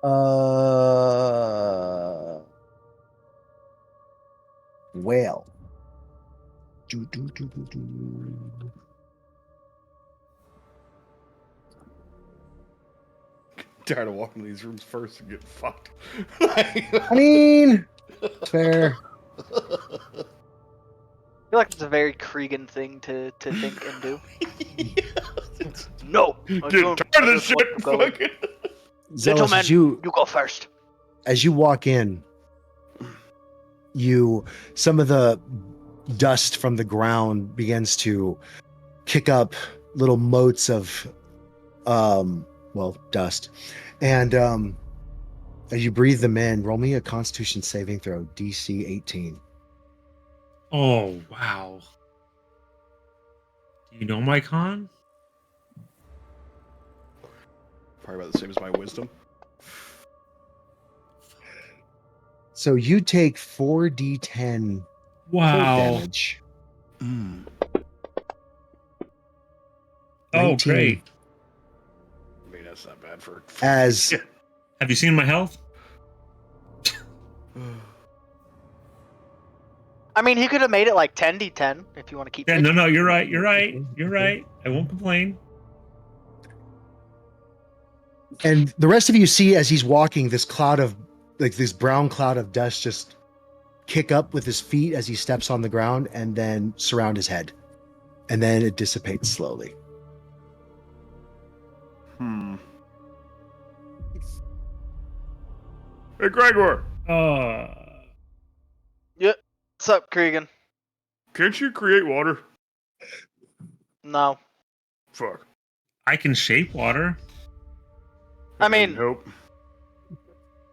Well. Tired of walking these rooms first and getting fucked. I mean, fair. I feel like it's a very Kriegan thing to think and do. No! Get tired of this shit! Fucking. Zealous, Gentlemen, you go first. As you walk in, some of the dust from the ground begins to kick up little motes of dust. And as you breathe them in, roll me a Constitution saving throw, DC 18. Oh, wow. Do you know my con? Probably about the same as my wisdom. So you take 4d10 cold damage. Oh, 19. great. I mean, that's not bad for. As Have you seen my health? I mean, he could have made it like 10d10 if you want to keep. Yeah, no, you're right. You're right. You're right. I won't complain. and the rest of you see as he's walking this cloud of this brown cloud of dust just kick up with his feet as he steps on the ground and then surround his head. And then it dissipates slowly. Hey, Gregor! Yep. What's up, Kriegan? Can't you create water? No. Fuck. I can shape water. I mean, Nope.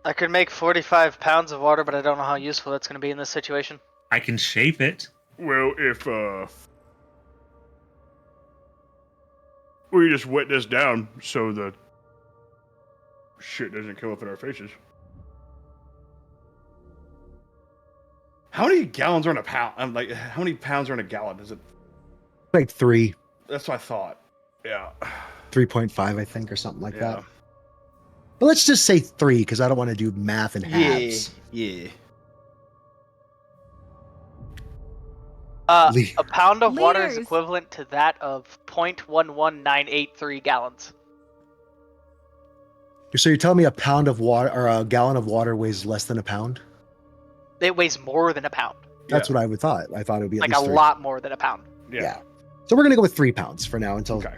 I could make 45 pounds of water, but I don't know how useful that's going to be in this situation. I can shape it. Well, if we just wet this down so the shit doesn't come up in our faces. How many gallons are in a pound? I'm like, how many pounds are in a gallon? Is it? Like 3. That's what I thought. Yeah. 3.5, I think, or something like that. But let's just say 3, because I don't want to do math in halves. Yeah. A pound of water is equivalent to that of 0.11983 gallons. So you're telling me a pound of water or a gallon of water weighs less than a pound? It weighs more than a pound. That's what I would thought. I thought it would be at like least a 3. lot more than a pound. Yeah. So we're gonna go with 3 pounds for now until Okay.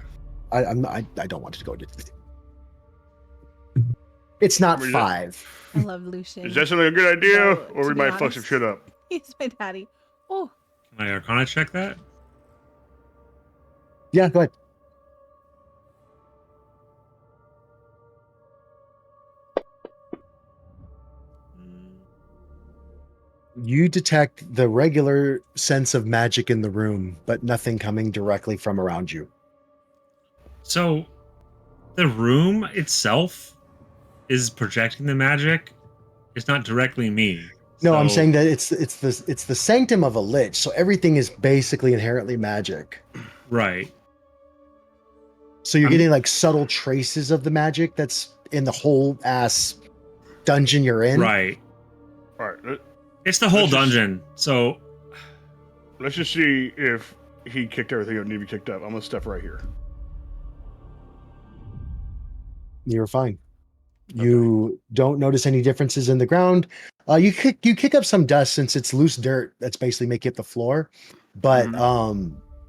I don't want it to go into. It's not 5. I love Lucian. Is that something a good idea, No, or to we be might fuck honest. some shit up? He's my daddy. Oh, Can I Arcana check that? Yeah, go ahead. You detect the regular sense of magic in the room, but nothing coming directly from around you. So, the room itself is projecting the magic. It's not directly me. No, I'm saying that it's the sanctum of a lich, so everything is basically inherently magic. Right. So you're getting like subtle traces of the magic that's in the whole ass dungeon you're in. Right. All right. It's the whole Let's just- dungeon. So Let's just see if he kicked everything that needed to be kicked up. I'm gonna step right here. You're fine. You don't notice any differences in the ground. You kick up some dust since it's loose dirt that's basically making up the floor, but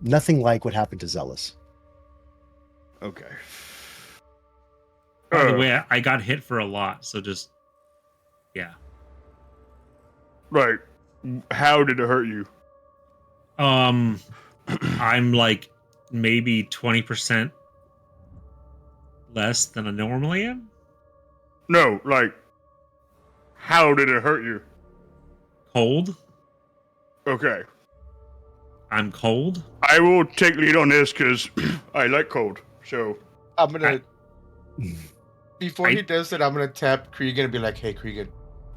nothing like what happened to Zealous. Okay. by the way, I got hit for a lot. So just Right. How did it hurt you? I'm like maybe 20% less than I normally am. No, like, how did it hurt you? Cold. Okay. I'm cold. I will take lead on this because I like cold. So I'm gonna. Before he does it, I'm gonna tap Kriegan and be like, "Hey, Kriegan,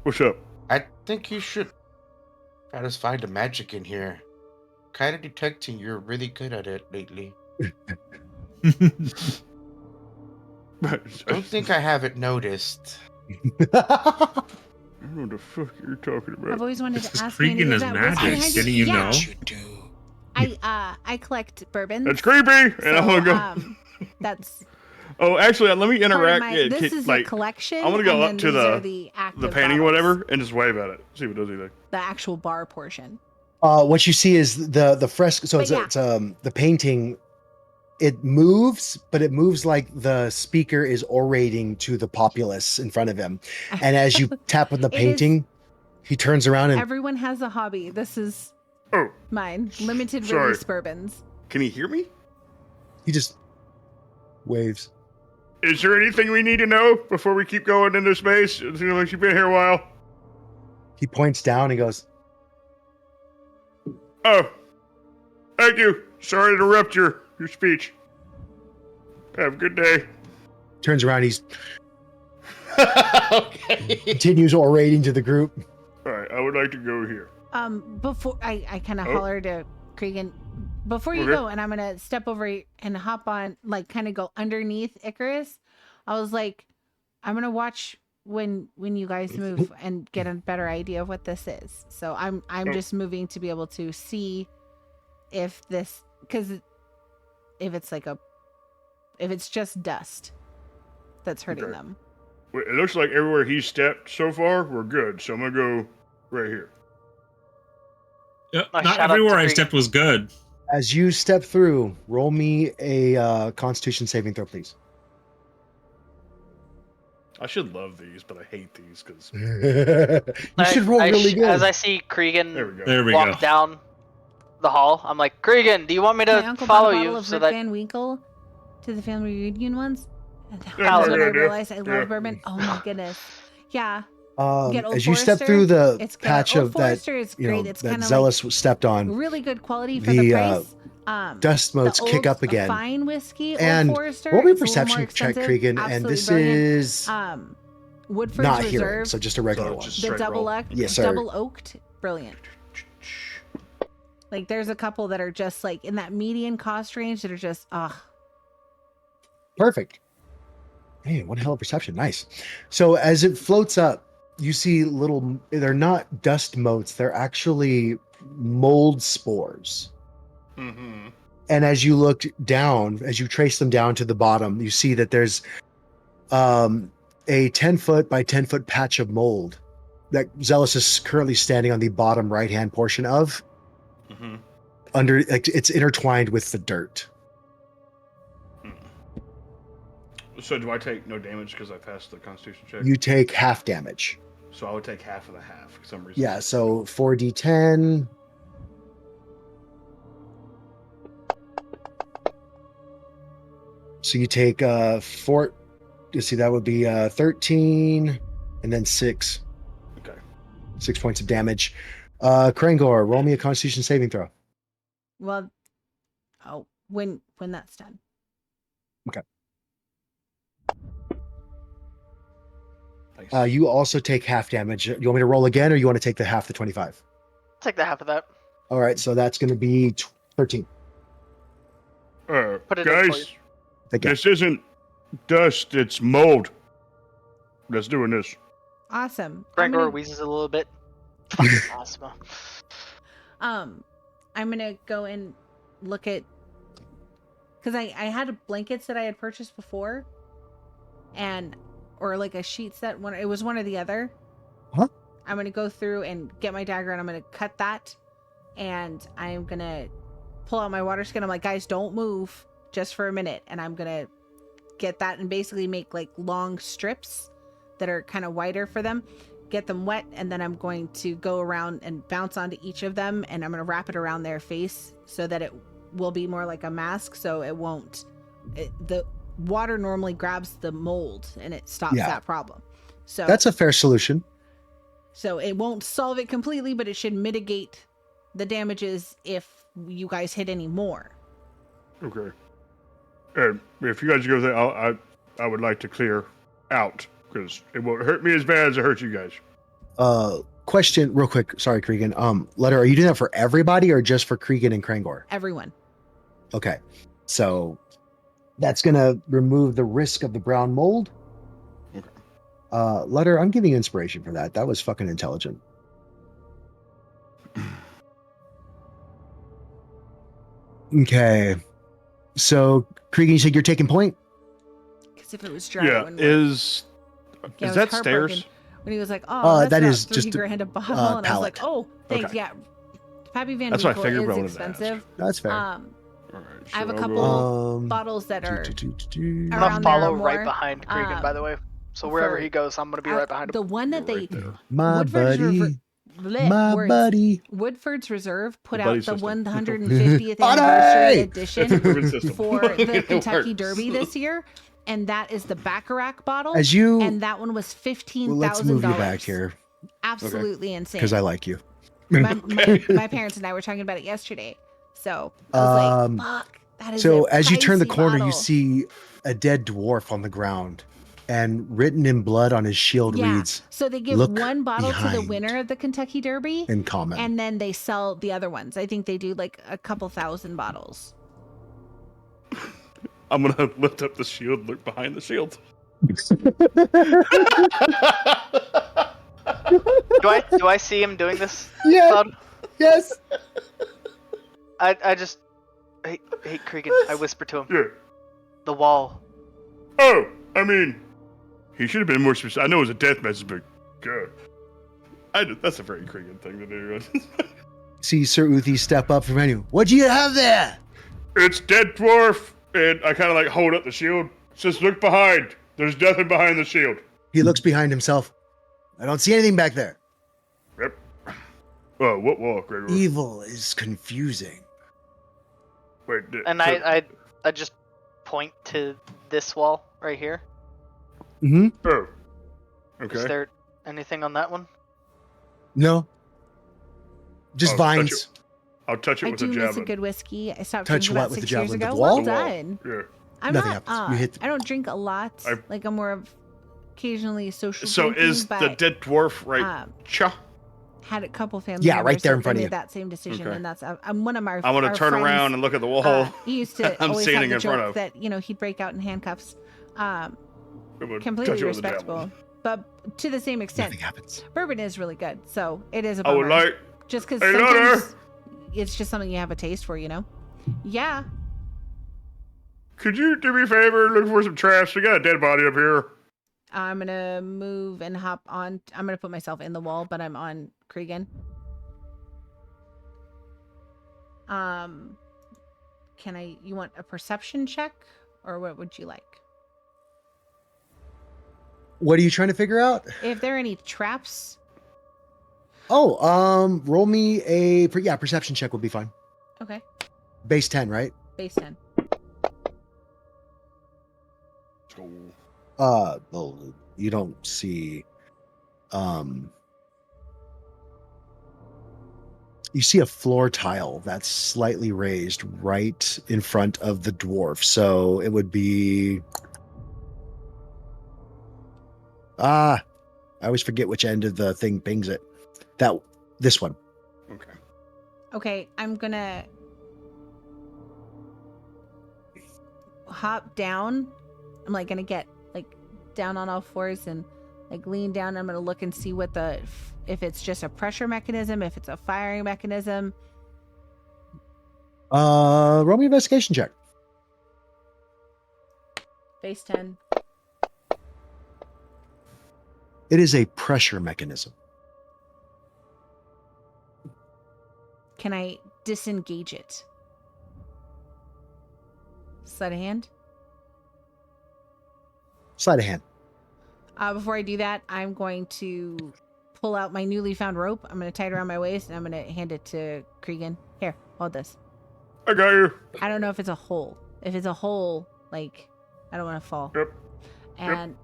what's up? I think you should try to find the magic in here. Kind of detecting you're really good at it lately. Don't think I haven't noticed." I don't know what the fuck you're talking I've about. always wanted This to is ask Manny, Kriegan is as that whiskey magic. behind Didn't you know? What you do? I collect bourbons. That's creepy. And So, I want to go. that's Oh, actually, let me part of interact. my. Yeah, This is like, a collection. I want to go and up then to these are the active painting or bottles, whatever and just wave at it. See what does anything. The actual bar portion. What you see is the fresco. So But it's the painting. It moves, but it moves like the speaker is orating to the populace in front of him. And as you tap on the It is- painting, he turns around and Everyone has a hobby. This is Oh, mine. Limited Sorry. release bourbons. can he hear me? he just waves. Is there anything we need to know before we keep going into space? It seems like you've been here a while. He points down and goes, Oh, thank you. Sorry to interrupt your speech. Have a good day. turns around, he's Okay. continues orating to the group. All right, I would like to go here. Before I kind of Oh. holler to Kriegan, before you Okay. go, and I'm gonna step over and hop on, like kind of go underneath Icarus. I was like, I'm gonna watch when you guys move and get a better idea of what this is. So I'm Oh. just moving to be able to see if this, because if it's just dust that's hurting Okay. them. Wait, it looks like everywhere he's stepped so far, we're good. So I'm gonna go right here. Yep, Nice not shout out to everywhere I Kriegan. stepped was good. As you step through, roll me a Constitution saving throw, please. I should love these, but I hate these because You should roll really good. As I see Kriegan there we go. There we walk go. down the hall, I'm like, Kriegan, do you want me My to uncle follow bought a bottle you of so Rick that Van Winkle to the family reunion once. And Yeah, that's good when I idea. realized I love Yeah. bourbon. Oh my goodness. Yeah. Get Old As you step Forester, through the it's good. patch Old of that, Forester is you know, great. It's that kind of Zealous stepped like on, really good quality for the, the price. dust The motes kick old up again. Fine whiskey, And Old Forester. roll me a it's little more perception check, expensive, Kriegan, and absolutely this brilliant. is Woodford's not Reserve, hearing, so just a regular So one. just the straight double roll. oak, Yes, sir. double oaked, brilliant. Like there's a couple that are just like in that median cost range that are just Perfect. Hey, one hell of perception. Nice. So as it floats up, you see little, they're not dust motes, they're actually mold spores. Mm-hmm. And as you look down, as you trace them down to the bottom, you see that there's a 10-foot by 10-foot patch of mold that Zealous is currently standing on the bottom right-hand portion of. Mm-hmm. Under, like, it's intertwined with the dirt. So do I take no damage because I passed the Constitution check? You take half damage. So I would take half of the half for some reason. Yeah, so 4d10. So you take four. You see, that would be 13, and then 6. Okay. 6 points of damage. Krangor, roll me a Constitution saving throw. well, when that's done. Nice. You also take half damage. You want me to roll again, or you want to take the half the 25? take the half of that. All right, so that's going to be 13. Put it in for you. Guys, Again. this isn't dust, it's mold. Let's doing this. Awesome. Grangor wheezes a little bit. Awesome. I'm gonna go and look at, because I had blankets that I had purchased before, or like a sheet set. It was one or the other. Huh? I'm gonna go through and get my dagger, and I'm gonna cut that, and I'm gonna pull out my water skin. I'm like, guys, don't move just for a minute, and I'm gonna get that and basically make like long strips that are kind of wider for them, get them wet, and then I'm going to go around and bounce onto each of them, and I'm going to wrap it around their face so that it will be more like a mask, so it won't, the water normally grabs the mold and it stops that problem. So That's a fair solution. so it won't solve it completely, but it should mitigate the damages if you guys hit any more. Okay. If you guys go there, I would like to clear out because it won't hurt me as bad as it hurts you guys. Question real quick. Sorry, Kriegan. Ludder, are you doing that for everybody or just for Kriegan and Krangor? Everyone. Okay. So that's going to remove the risk of the brown mold. Okay. Ludder, I'm giving you inspiration for that. That was fucking intelligent. Okay. So, Kriegan, you said you're taking point? Because if it was dry, it Yeah, wouldn't work. is Yeah, I was that heartbroken stairs? when he was like, "Oh, that's that about is just a, $3 a bottle," and I was like, pallet. "Oh, thanks." Okay. Yeah, Pappy Van That's what I Winkle figured, but I is wanted to ask. expensive. That's fair. All right, I have a so I'll couple go- bottles that are I'm around gonna there follow or right more. behind Kriegan, by the way. So wherever for- he goes, I'm gonna be right behind him. the one that You're they right there. My Woodford's buddy. bleh, My words. buddy. Woodford's Reserve put The out buddy the system. 150th Buddy! anniversary It's edition a proven system. for the It Kentucky works. Derby this year, and that is the Bacharach bottle. As you, and that one was $15,000. well, let's move you back here Absolutely insane. because I like you. My parents and I were talking about it yesterday, so I was like, "Fuck, that is." So a as you turn the pricey corner, you bottle. see a dead dwarf on the ground, and written in blood on his shield Yeah. reads So they give "Look one bottle to the behind." winner of the Kentucky Derby, in common. and then they sell the other ones. I think they do like a couple thousand bottles. I'm gonna lift up the shield, look behind the shield. Do I see him doing this? Yeah. Cloud? Yes. I just hey Kriegan. I whisper to him. Yeah. The wall. Oh, I mean, he should have been more specific. I know it was a death message, but God, that's a very Kriegan thing to do. See Sir Uthi step up from menu. What do you have there? It's dead dwarf, and I kind of like hold up the shield. It says, look behind. There's nothing behind the shield. He looks behind himself. I don't see anything back there. Yep. Oh, what wall, Gregor? Evil is confusing. Wait, And so- I just point to this wall right here. Mm-hmm. Oh. Is Okay. there anything on that one? No. Just Oh, touch vines. I'll touch it I with do a miss a javelin. good whiskey. I stopped Touch drinking what about with the 6 years javelin? The ago. wall? Well The wall. done. Yeah. I'm Nothing not. happens. You hit the- I don't drink a lot. Like I'm more of occasionally social. So drinking, is the but, dead dwarf right? Cha. had a couple family. Yeah, right members there that in front of made you. that same decision, Okay. and that's I'm one of my. I want to our turn friends, around and look at the wall. He used to I'm always standing have the in front joke of. that he'd break out in handcuffs. I'm gonna touch Completely it with a respectable, javelin. but to the same extent, Nothing happens. bourbon is really good. So it is a I bummer. would like. Just because Hey, sometimes Ludder! it's just something you have a taste for, you know. Yeah. Could you do me a favor? Look for some trash. We got a dead body up here. I'm gonna move and hop on. I'm gonna put myself in the wall, but I'm on Kriegan. Can I? You want a perception check, or what would you like? What are you trying to figure out? If there are any traps, Oh, roll me a perception check would be fine. okay. Base 10, right? Base 10. Well, you don't see you see a floor tile that's slightly raised right in front of the dwarf. So it would be I always forget which end of the thing pings it. This one. Okay. Okay, I'm gonna hop down. I'm like gonna get like down on all fours and like lean down. I'm gonna look and see what if it's just a pressure mechanism, if it's a firing mechanism. Roll me an investigation check. Base 10. It is a pressure mechanism. Can I disengage it? Sleight of hand. Sleight of hand. Before I do that, I'm going to pull out my newly found rope. I'm going to tie it around my waist, and I'm going to hand it to Kriegan. Here, hold this. I got you. I don't know if it's a hole. If it's a hole, like, I don't want to fall. Yep. And,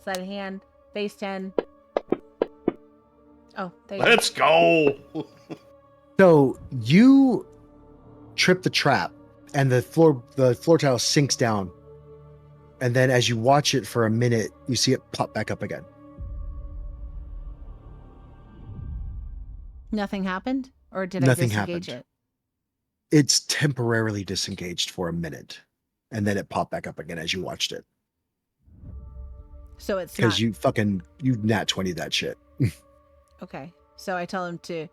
sleight of hand, base 10. Oh, there you Let's go. So you trip the trap and the floor tile sinks down. And then as you watch it for a minute, you see it pop back up again. Nothing happened? Or did Nothing I disengage happened. it? It's temporarily disengaged for a minute. And then it popped back up again as you watched it. So it's because not you nat 20 that shit. okay. So I tell him to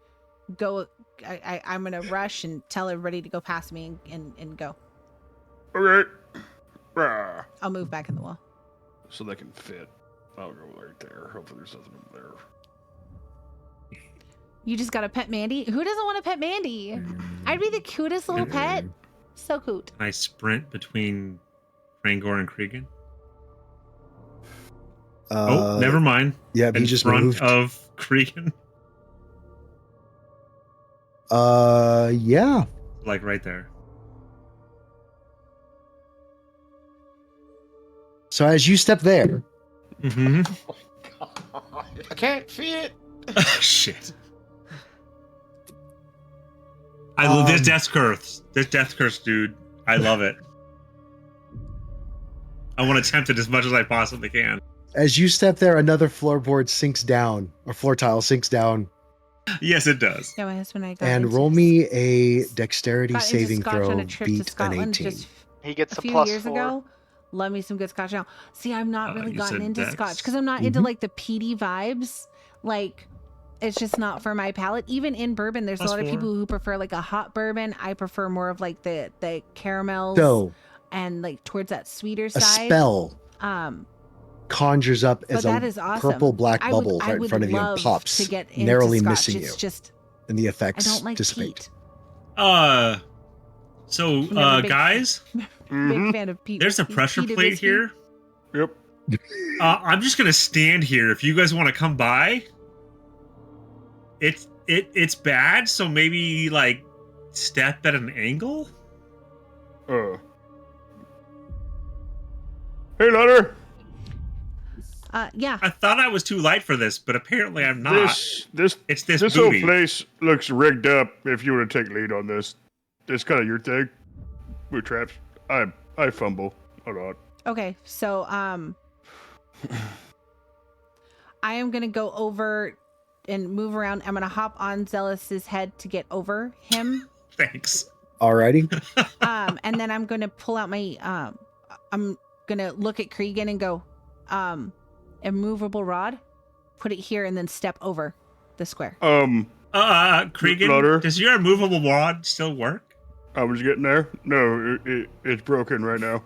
go. I'm gonna rush and tell everybody to go past me and go. Okay. Ah. I'll move back in the wall. So they can fit. I'll go right there. Hopefully there's nothing over there. You just got a pet Mandy? Who doesn't want a pet Mandy? I'd be the cutest little pet. So cute. I sprint between Rangor and Kriegan. Never mind. Yeah, he In just front moved. of Kriegan. Yeah. Like right there. So as you step there, Mm-hmm. I can't fit. Shit. I love this death curse. This death curse, dude. I love it. I want to tempt it as much as I possibly can. as you step there, another floorboard sinks down, or floor tile sinks down, Yes, it does. Yeah, my husband and I got and into roll s- me a dexterity got into saving Scotch throw. on a trip to Beat an Scotland 18. just He gets a a few plus years 4. ago. Love me some good Scotch now. See, I'm not really You gotten said into Dex? Scotch because I'm not into Mhm. like the peaty vibes. Like, it's just not for my palate. Even in bourbon, there's Plus a lot of 4. people who prefer like a hot bourbon. I prefer more of like the caramels So and like towards that sweeter a side. spell Um, conjures up but as that a is awesome. purple black I bubble would, I right in would front of you and love pops, to get into narrowly Scotch. missing It's you, just and the I effects don't like dissipate. peat. So, Never big- guys, Big Mhm. fan of peat. there's a whiskey. pressure Peated plate whiskey. here. Yep. I'm just gonna stand here. If you guys want to come by, it's bad. So maybe like step at an angle. Hey, Ludder. Yeah. I thought I was too light for this, but apparently I'm not. This It's this this whole booty. place looks rigged up. If you want to take lead on this, it's kind of your thing. With traps, I fumble a lot. Okay, so I am gonna go over and move around. I'm gonna hop on Zealous's head to get over him. Thanks. Alrighty. And then I'm gonna pull out my I'm gonna look at Kriegan and go, immovable rod, put it here and then step over the square. Kriegan, Ludder? does your movable wand still work? I was getting there. No, it's broken right now.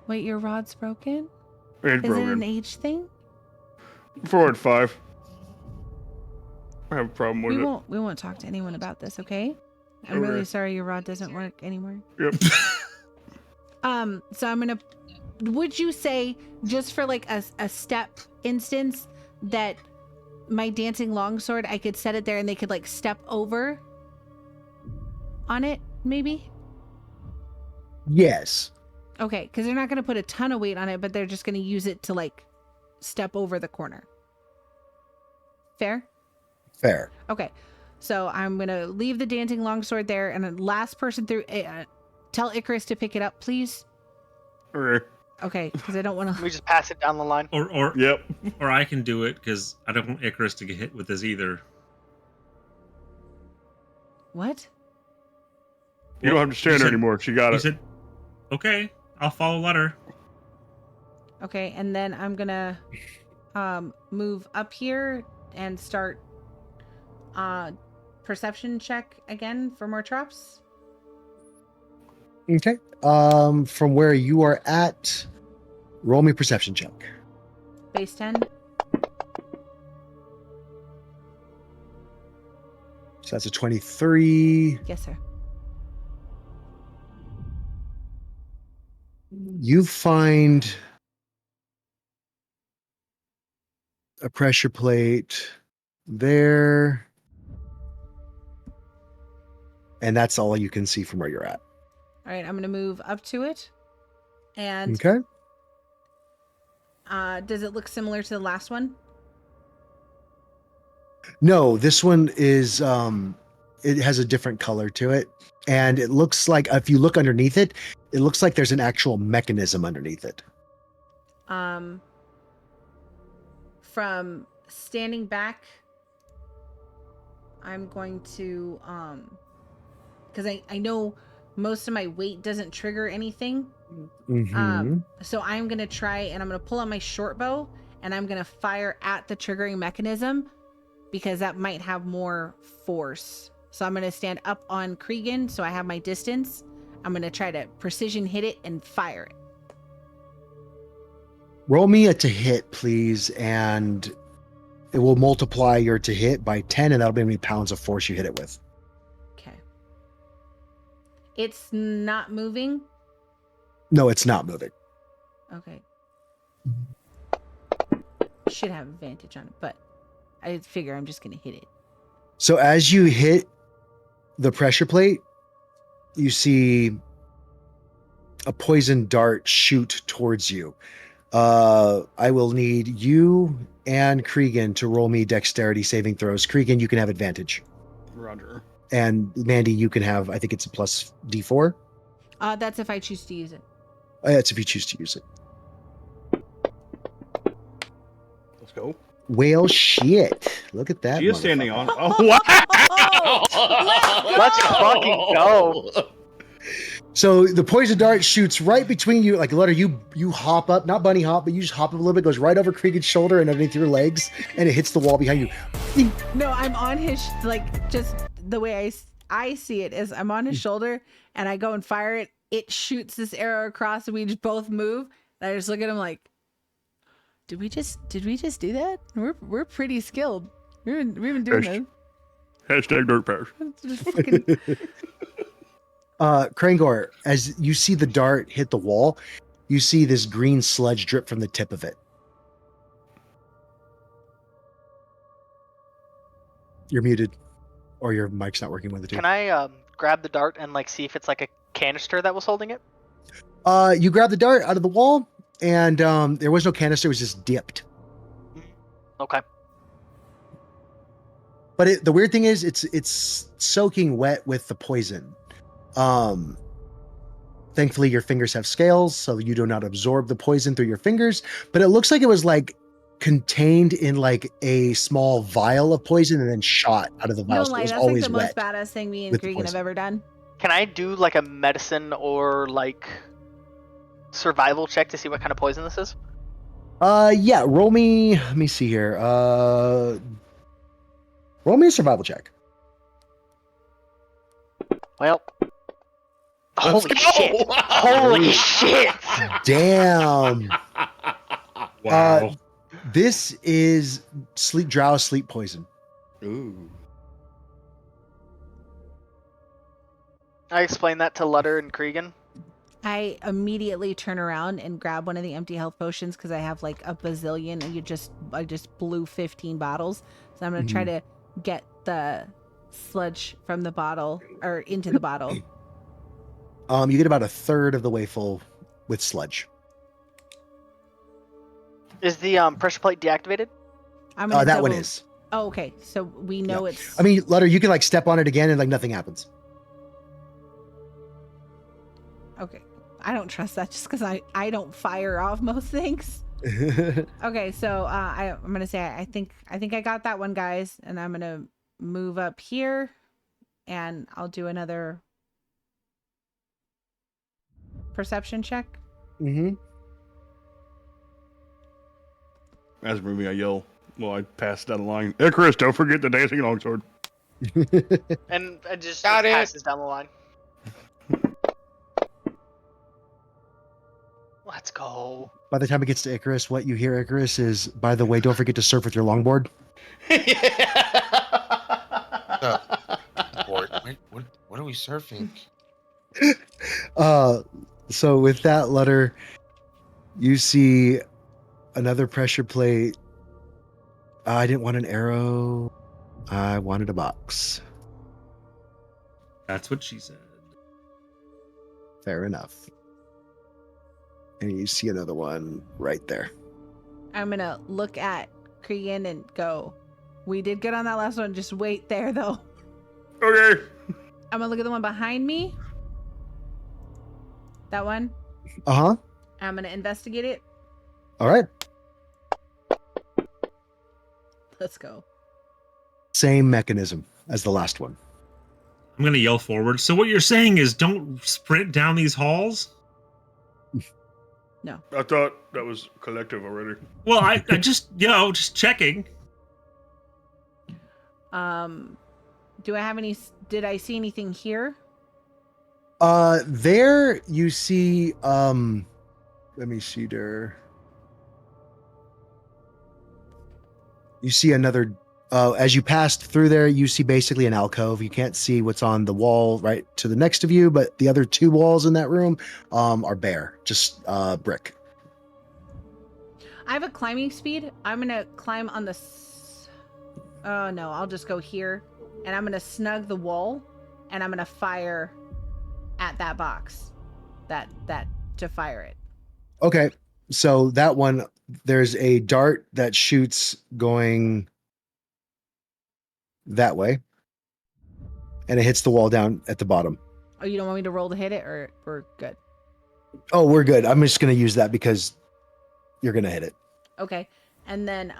Wait, your rod's broken? It's Is broken. it an age thing? 4 and 5. I have a problem with it. We won't talk to anyone about this, okay? I'm really Okay. sorry your rod doesn't work anymore. Yep. So I'm gonna. Would you say, just for like a step instance, that my dancing longsword, I could set it there and they could like step over on it, maybe? Yes. Okay, because they're not gonna put a ton of weight on it, but they're just gonna use it to like step over the corner. Fair? Fair. Okay, so I'm gonna leave the dancing longsword there, and the last person through. Tell Icarus to pick it up, please. Okay. Okay, because I don't want to. We just pass it down the line. Or Yep. or I can do it because I don't want Icarus to get hit with this either. What? You don't have to stand You there said- anymore. She got You it. said, okay, I'll follow Ludder. Okay, and then I'm gonna move up here and start perception check again for more traps. Okay. From where you are at, roll me perception check. Base 10. So that's a 23. Yes, sir. You find a pressure plate there. And that's all you can see from where you're at. All right, I'm gonna move up to it. And Okay. does it look similar to the last one? No, this one is it has a different color to it. And it looks like, if you look underneath it, it looks like there's an actual mechanism underneath it. From standing back, I'm going to because I know most of my weight doesn't trigger anything. Mhm. So I'm gonna try and I'm gonna pull out my short bow and I'm gonna fire at the triggering mechanism because that might have more force. So I'm gonna stand up on Kriegan, so I have my distance. I'm gonna try to precision hit it and fire it. Roll me a to hit, please, and it will multiply your to hit by 10, and that'll be how many pounds of force you hit it with. Okay. It's not moving. No, it's not moving. Okay. Should have advantage on it, but I figure I'm just gonna hit it. So as you hit the pressure plate, you see a poison dart shoot towards you. I will need you and Kriegan to roll me dexterity saving throws. Kriegan, you can have advantage. Roger. And Mandy, you can have, I think it's a plus D4. That's if I choose to use it. That's if you choose to use it. Let's go. Well, shit. Look at that. She is standing motherfucker. on. Oh, wow! Let's fucking go. So the poison dart shoots right between you. Like, Ludder, you hop up, not bunny hop, but you just hop up a little bit, goes right over Kriegan's shoulder and underneath your legs, and it hits the wall behind you. No, I'm on his, like, just the way I see it is I'm on his shoulder and I go and fire it. It shoots this arrow across and we just both move. And I just look at him like, did we just do that? We're pretty skilled. We've been doing this. Hashtag dirt pass. Just fucking... Krangor, as you see the dart hit the wall, you see this green sludge drip from the tip of it. You're muted, or your mic's not working with it. Can I grab the dart and like see if it's like a canister that was holding it? You grab the dart out of the wall, and there was no canister; it was just dipped. Okay. But the weird thing is, it's soaking wet with the poison. Thankfully, your fingers have scales, so you do not absorb the poison through your fingers. But it looks like it was like contained in like a small vial of poison and then shot out of the vial. No So it lie, was that's like always the wet. most badass thing me and with the Kriegan have poison. ever done. Can I do like a medicine or like survival check to see what kind of poison this is? Yeah. Roll me. Let me see here. Roll me a survival check. Well, Let's holy go! shit! Holy shit! Damn. Wow. This is drow sleep poison. Ooh. I explained that to Ludder and Kriegan. I immediately turn around and grab one of the empty health potions because I have like a bazillion and I just blew 15 bottles. So I'm going to try to get the sludge from the bottle or into the bottle. You get about a third of the way full with sludge. Is the pressure plate deactivated? I'm gonna That one double- is. Oh, okay. So we know it's. I mean, Ludder, you can like step on it again and like nothing happens. Okay. I don't trust that just because I don't fire off most things. Okay, so I'm gonna say I think I got that one, guys, and I'm gonna move up here, and I'll do another perception check. Mm-hmm. As for me, I yell. Well, I pass down the line. Hey, Chris, don't forget the dancing longsword. And it just Got it. passes down the line. Let's go. By the time it gets to Icarus, what you hear, Icarus, is, by the way, don't forget to surf with your longboard. What are we surfing? So with that, Ludder, you see another pressure plate. I didn't want an arrow. I wanted a box. That's what she said. Fair enough. And you see another one right there. I'm gonna look at Kriegan and go, we did good on that last one. Just wait there, though. Okay. I'm gonna look at the one behind me. That one. Uh-huh. I'm gonna investigate it. All right. Let's go. Same mechanism as the last one. I'm gonna yell forward. So what you're saying is don't sprint down these halls? No. I thought that was collective already. Well, I just just checking. Do I have any? Did I see anything here? There you see. Let me see there. You see another. As you passed through there, you see basically an alcove. You can't see what's on the wall right to the next of you, but the other two walls in that room are bare, just brick. I have a climbing speed. I'm gonna climb on the. Oh no, I'll just go here, and I'm gonna snug the wall, and I'm gonna fire at that box, that to fire it. Okay, so that one, there's a dart that shoots going that way, and it hits the wall down at the bottom. Oh, you don't want me to roll to hit it, or we're good? Oh, we're good. I'm just gonna use that because you're gonna hit it. Okay, and then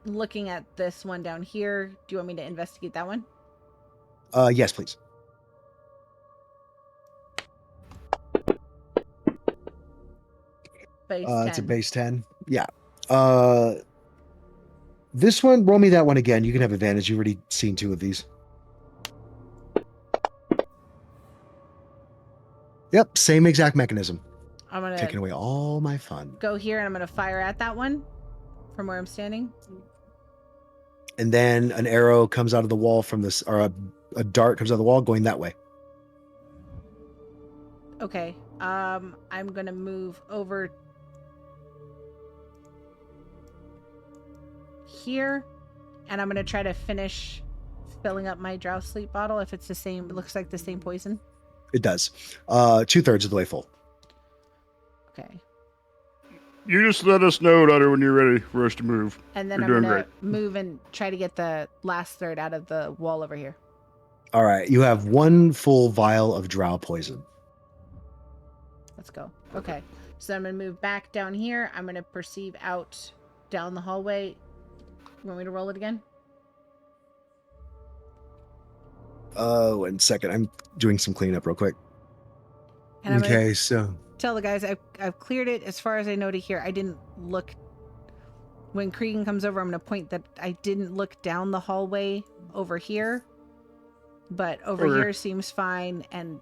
looking at this one down here, do you want me to investigate that one? Yes, please. Base 10. It's a base 10. Yeah. This one, roll me that one again. You can have advantage. You've already seen two of these. Yep, same exact mechanism. I'm gonna Taking away all my fun. go here, and I'm gonna fire at that one from where I'm standing. And then an arrow comes out of the wall from this, or a dart comes out of the wall going that way. Okay. I'm gonna move over here, and I'm gonna try to finish filling up my drow sleep bottle. If it's the same, it looks like the same poison. It does. 2/3 of the way full. Okay. You just let us know, Ludder, when you're ready for us to move. And then You're I'm doing gonna great. move and try to get the last third out of the wall over here. All right. You have one full vial of drow poison. Let's go. Okay. So I'm gonna move back down here. I'm gonna perceive out down the hallway. You want me to roll it again? One second. I'm doing some cleanup real quick. And I'm gonna Okay, so tell the guys I've cleared it as far as I know to here. I didn't look. When Kriegan comes over, I'm going to point that I didn't look down the hallway over here. But over Okay. here seems fine, and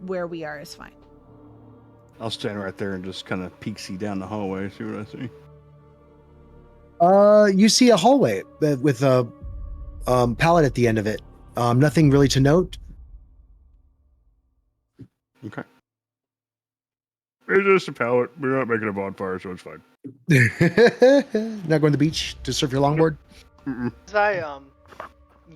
where we are is fine. I'll stand right there and just kind of peek-see down the hallway, see what I see. you see a hallway with a pallet at the end of it. Nothing really to note. Okay. It's just a pallet. We're not making a bonfire, so it's fine. Not going to the beach to surf your longboard. Mm-mm. As I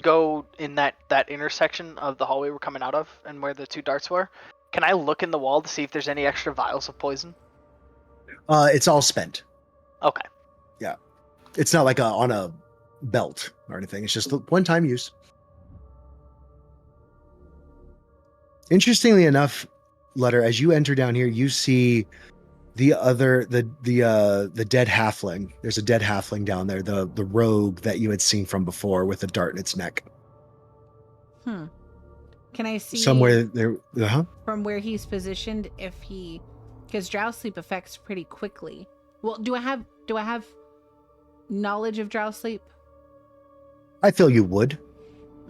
go in that intersection of the hallway we're coming out of, and where the two darts were, can I look in the wall to see if there's any extra vials of poison? It's all spent. Okay. It's not like on a belt or anything. It's just a one-time use. Interestingly enough, Ludder, as you enter down here, you see the dead halfling. There's a dead halfling down there, the rogue that you had seen from before with a dart in its neck. Can I see Somewhere there, from where he's positioned if he, because drow sleep affects pretty quickly. Well, do I have knowledge of drow sleep? I feel you would.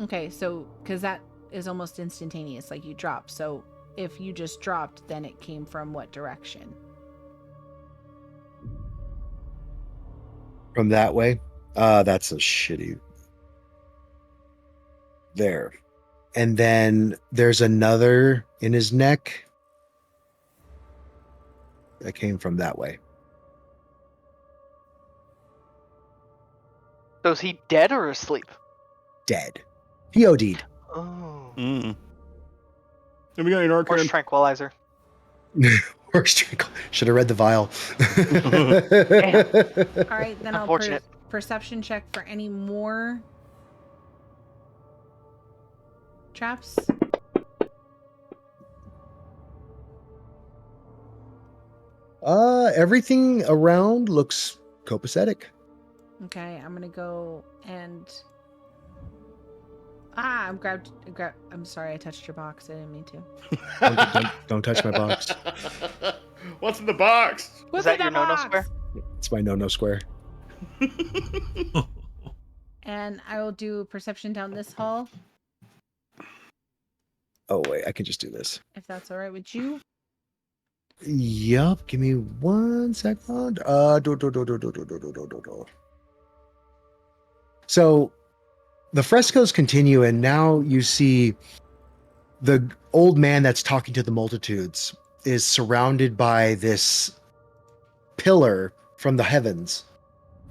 Okay, so because that is almost instantaneous, like you drop. So if you just dropped, then it came from what direction? From that way. That's a shitty. There. And then there's another in his neck that came from that way. So is he dead or asleep? Dead. He OD'd. Oh. Mm. Have we got any Horse Arcane? tranquilizer. Should have read the vial. All right, then I'll Unfortunate. perception check for any more traps. Everything around looks copacetic. Okay, I'm gonna go and I'm sorry, I touched your box. I didn't mean to. Don't touch my box. What's in the box? What's that in your no-no square? It's my no square. And I will do perception down this hall, Oh wait, I can just do this. if that's all right with you. Yup. Give me 1 second. Do. So the frescoes continue, and now you see the old man that's talking to the multitudes is surrounded by this pillar from the heavens,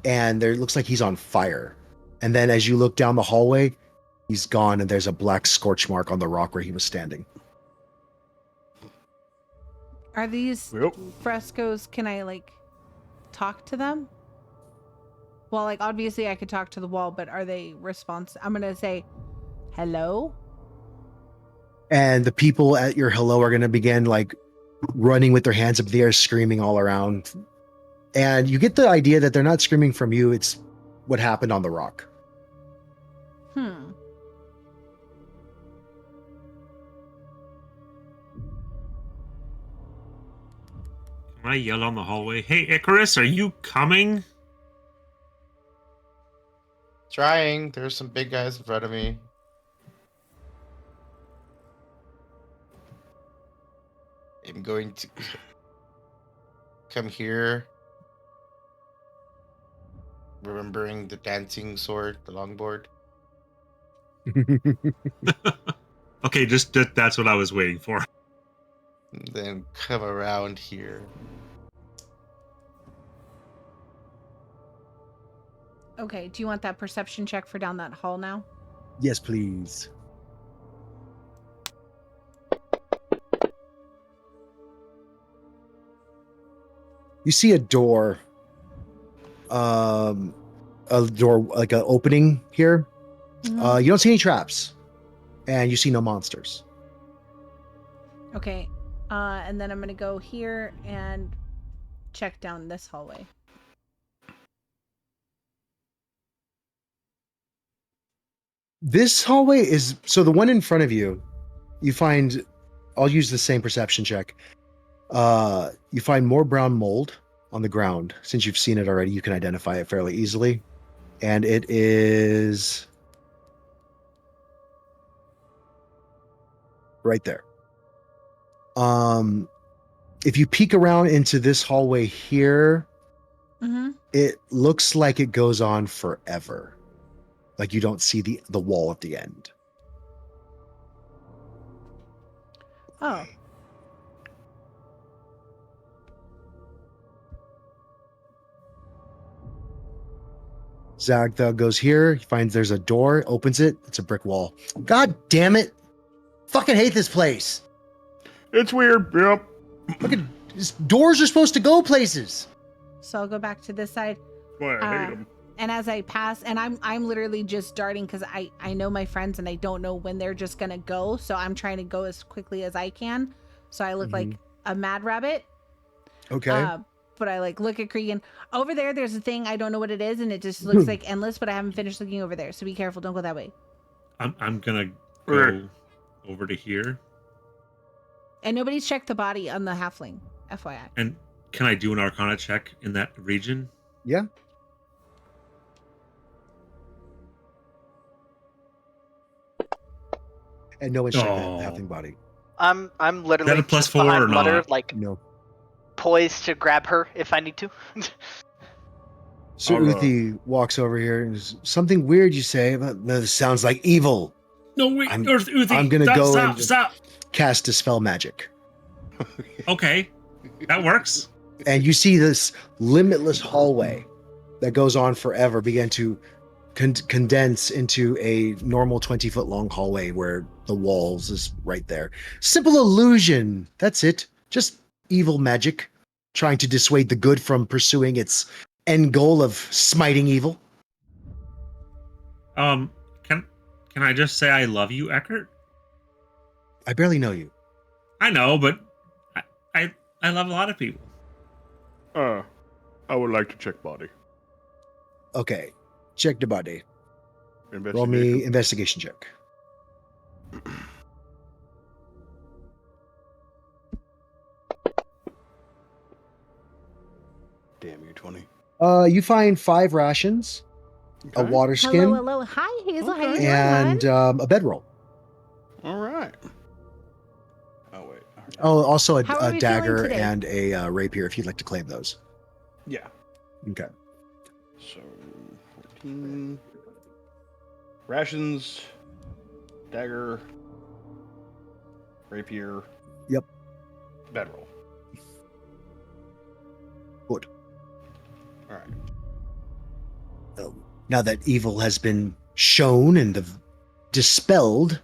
and there looks like he's on fire. And then as you look down the hallway, he's gone, and there's a black scorch mark on the rock where he was standing. Are these Yep. frescoes, can I like talk to them? Well, like obviously I could talk to the wall, but are they I'm gonna say hello. And the people at your hello are going to begin like running with their hands up in the air, screaming all around. And you get the idea that they're not screaming from you. It's what happened on the rock. Hmm. Can I yell on the hallway? Hey, Icarus, are you coming? Trying. There's some big guys in front of me. I'm going to come here. Remembering the dancing sword, the longboard. Okay, that's what I was waiting for. And then come around here. Okay, do you want that perception check for down that hall now? Yes, please. You see a door. A door, like an opening here. Mhm. You don't see any traps, and you see no monsters. Okay. And then I'm gonna go here and check down this hallway. This hallway is so the one in front of you. You find. I'll use the same perception check. You find more brown mold on the ground. Since you've seen it already, you can identify it fairly easily. And it is right there. If you peek around into this hallway here, Mm-hmm. it looks like it goes on forever. Like you don't see the wall at the end. Oh. Zagtha goes here. He finds there's a door, opens it. It's a brick wall. God damn it. Fucking hate this place. It's weird. Yep. Fucking doors are supposed to go places. So I'll go back to this side. Boy, I hate them. And as I pass, and I'm literally just darting because I know my friends and I don't know when they're just gonna go. So I'm trying to go as quickly as I can. So I look like a mad rabbit. Okay. But I like look at Kriegan. Over there's a thing, I don't know what it is, and it just looks like endless, but I haven't finished looking over there. So be careful, don't go that way. I'm gonna go over to here. And nobody's checked the body on the halfling, FYI. And can I do an Arcana check in that region? Yeah. And no one's checked that halfling body. I'm literally Is that a plus just 4 behind or Ludder, not? like No. poised to grab her if I need to. So I'll, Uthi walks over here and something weird you say, but this sounds like evil. No, wait, I'm- Uthi, I'm gonna go and- stop. Cast Dispel Magic. Okay, that works. And you see this limitless hallway that goes on forever begin to condense into a normal 20-foot long hallway where the walls is right there. Simple illusion. That's it. Just evil magic trying to dissuade the good from pursuing its end goal of smiting evil. Can I just say I love you, Eckert? I barely know you. I know, but I love a lot of people. I would like to check body. Okay. Check the body. Investigation. Roll me investigation check. Damn you, 20. You find 5 rations, a Okay. water skin, Hello. Hi, Hazel. How you Okay. doing, and hon? a bedroll. All right. Oh, wait. Oh, also How are a we feeling dagger today? and a rapier if you'd like to claim those. Yeah. Okay. So, 14. Rations, dagger, rapier. Yep. Bedroll. Good. All right. Now that evil has been shown and dispelled,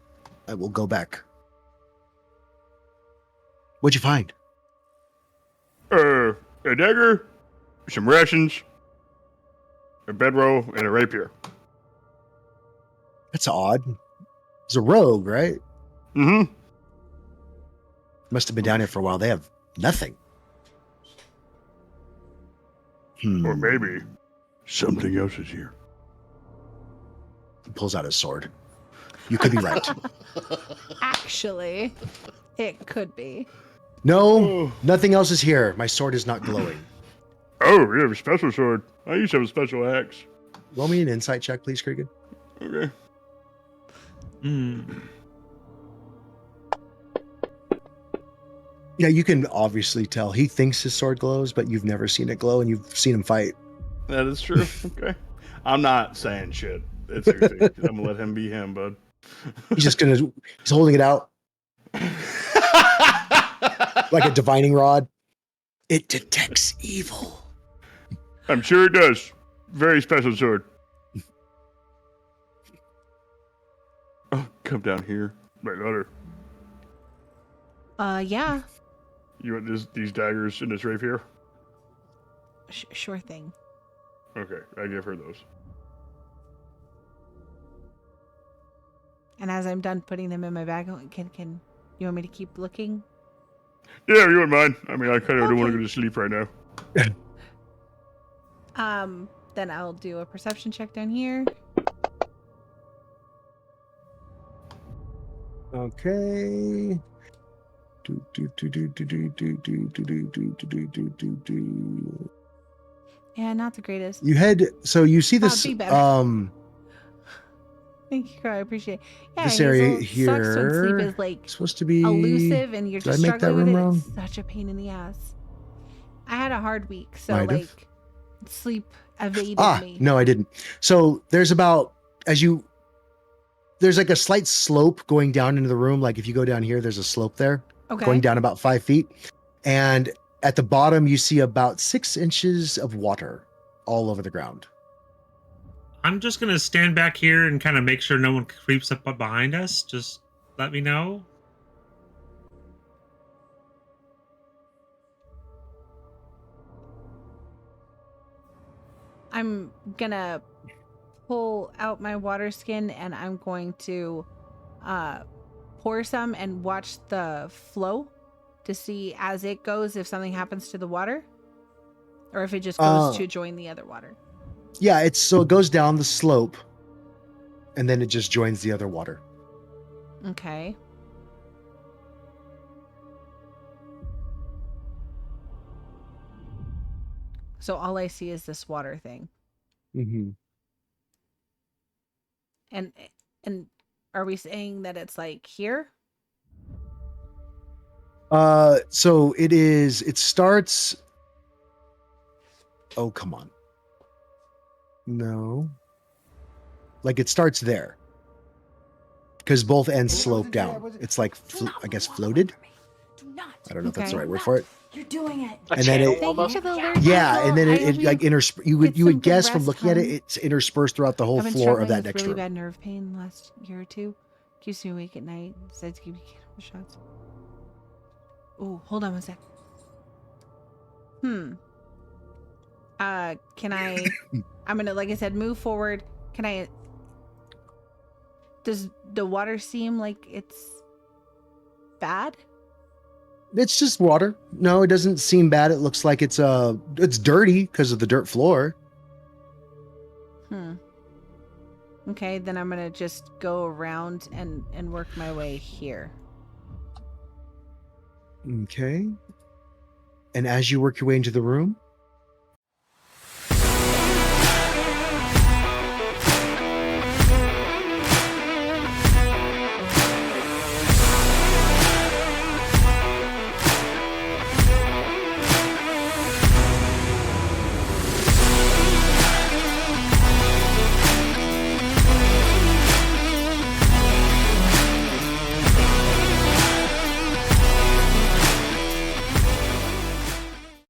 I will go back. What'd you find? A dagger, some rations, a bedroll, and a rapier. That's odd. It's a rogue, right? Mm-hmm. Must have been down here for a while. They have nothing. Or maybe something else is here. He pulls out his sword. You could be right. Actually, it could be. No, nothing else is here. My sword is not glowing. Oh, you have a special sword. I used to have a special axe. Roll me an insight check, please, Kriegan. Okay. Yeah, you can obviously tell. He thinks his sword glows, but you've never seen it glow, and you've seen him fight. That is true. Okay. I'm not saying shit. It's everything. I'm gonna let him be him, bud. He's holding it out like a divining rod. It detects evil. I'm sure it does. Very special sword. Oh, come down here. My Ludder. Yeah. You want these daggers and this rapier? Sure thing. Okay, I give her those. And as I'm done putting them in my bag, can you want me to keep looking? Yeah, you wouldn't mind. I mean, I kind of don't want to Okay. go to sleep right now. Then I'll do a perception check down here. Okay. Yeah, not the greatest. You see this be better. Thank you, I appreciate it. Yeah, this area Hazel, sucks when sleep here is like supposed to be elusive and you're Did I just make that struggling with room it. wrong? It's such a pain in the ass. I had a hard week, so Might have. like sleep evaded me. No, I didn't. So there's there's like a slight slope going down into the room. Like if you go down here, there's a slope there Okay. going down about 5 feet. And at the bottom, you see about 6 inches of water all over the ground. I'm just gonna stand back here and kind of make sure no one creeps up behind us. Just let me know. I'm gonna pull out my water skin and I'm going to pour some and watch the flow to see as it goes if something happens to the water or if it just goes to join the other water. Yeah, it goes down the slope and then it just joins the other water. Okay. So all I see is this water thing. Mm-hmm. And are we saying that it's like here? So it starts. Oh, come on. No. Like it starts there. Because both ends slope down. It's like, I guess, floated? I don't know if that's the right word for it. You're doing it. A And then channel it- almost. Yeah, and then it like you would some good guess from rest, looking at it, hon. it's interspersed throughout the whole I've been floor of struggling that with next really room. bad nerve pain the last year or two. Keeps me awake at night. Decides to give me cannabis shots. Oh, hold on one sec. Can I? I'm gonna, like I said, move forward. Can I? Does the water seem like it's bad? It's just water. No, it doesn't seem bad. It looks like it's dirty because of the dirt floor. Okay, then I'm gonna just go around and work my way here. Okay. And as you work your way into the room,